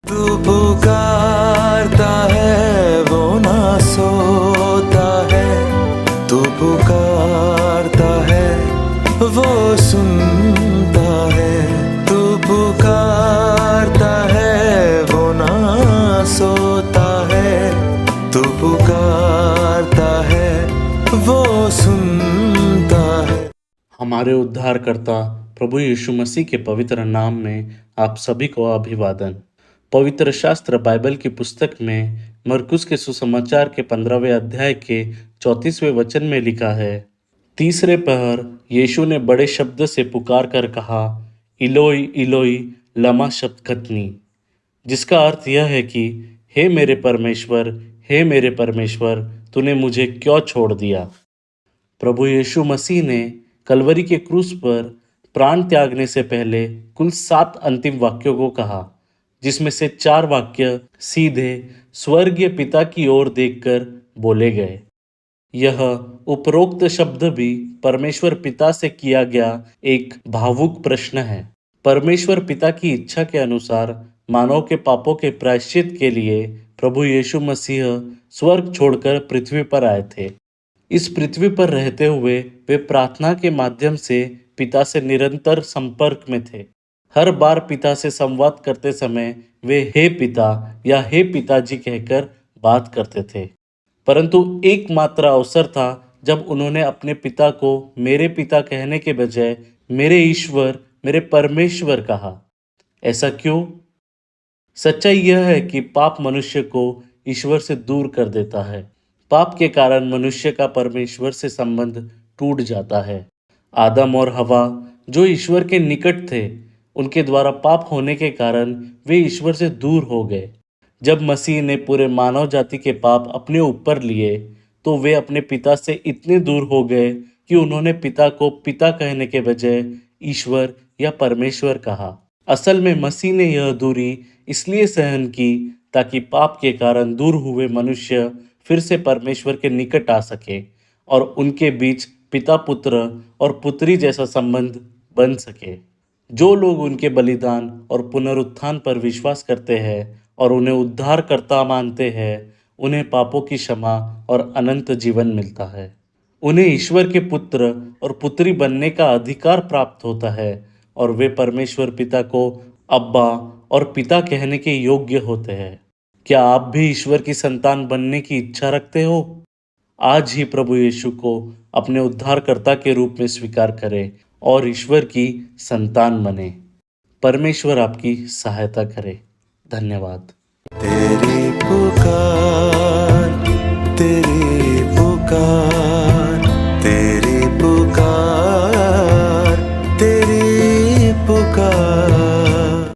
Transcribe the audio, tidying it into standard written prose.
तू पुकारता है वो ना सोता है, तू पुकारता है वो सुनता है, तू पुकारता है वो ना सोता है, तू पुकारता है वो सुनता है। हमारे उद्धारकर्ता प्रभु यीशु मसीह के पवित्र नाम में आप सभी को अभिवादन। पवित्र शास्त्र बाइबल की पुस्तक में मरकुस के सुसमाचार के 15वें अध्याय के 34वें वचन में लिखा है, तीसरे पहर यीशु ने बड़े शब्द से पुकार कर कहा, इलोई इलोई लमा शबक्तनी, जिसका अर्थ यह है कि हे मेरे परमेश्वर, तूने मुझे क्यों छोड़ दिया। प्रभु यीशु मसीह ने कलवरी के क्रूस पर प्राण त्यागने से पहले कुल 7 अंतिम वाक्यों को कहा, जिसमें से 4 वाक्य सीधे स्वर्गीय पिता की ओर देखकर बोले गए। यह उपरोक्त शब्द भी परमेश्वर पिता से किया गया एक भावुक प्रश्न है। परमेश्वर पिता की इच्छा के अनुसार मानव के पापों के प्रायश्चित के लिए प्रभु यीशु मसीह स्वर्ग छोड़कर पृथ्वी पर आए थे। इस पृथ्वी पर रहते हुए वे प्रार्थना के माध्यम से पिता से निरंतर संपर्क में थे। हर बार पिता से संवाद करते समय वे हे पिता या हे पिताजी कहकर बात करते थे। परंतु एकमात्र अवसर था जब उन्होंने अपने पिता को मेरे पिता कहने के बजाय मेरे ईश्वर, मेरे परमेश्वर कहा। ऐसा क्यों? सच्चाई यह है कि पाप मनुष्य को ईश्वर से दूर कर देता है। पाप के कारण मनुष्य का परमेश्वर से संबंध टूट जाता है। आदम और हवा जो ईश्वर के निकट थे, उनके द्वारा पाप होने के कारण वे ईश्वर से दूर हो गए। जब मसीह ने पूरे मानव जाति के पाप अपने ऊपर लिए, तो वे अपने पिता से इतने दूर हो गए कि उन्होंने पिता को पिता कहने के बजाय ईश्वर या परमेश्वर कहा। असल में मसीह ने यह दूरी इसलिए सहन की ताकि पाप के कारण दूर हुए मनुष्य फिर से परमेश्वर के निकट आ सके और उनके बीच पिता पुत्र और पुत्री जैसा संबंध बन सके। जो लोग उनके बलिदान और पुनरुत्थान पर विश्वास करते हैं और उन्हें उद्धारकर्ता मानते हैं, उन्हें पापों की क्षमा और अनंत जीवन मिलता है। उन्हें ईश्वर के पुत्र और पुत्री बनने का अधिकार प्राप्त होता है और वे परमेश्वर पिता को अब्बा और पिता कहने के योग्य होते हैं। क्या आप भी ईश्वर की संतान बनने की इच्छा रखते हो? आज ही प्रभु यीशु को अपने उद्धारकर्ता के रूप में स्वीकार करें और ईश्वर की संतान बने। परमेश्वर आपकी सहायता करे। धन्यवाद। तेरी पुकार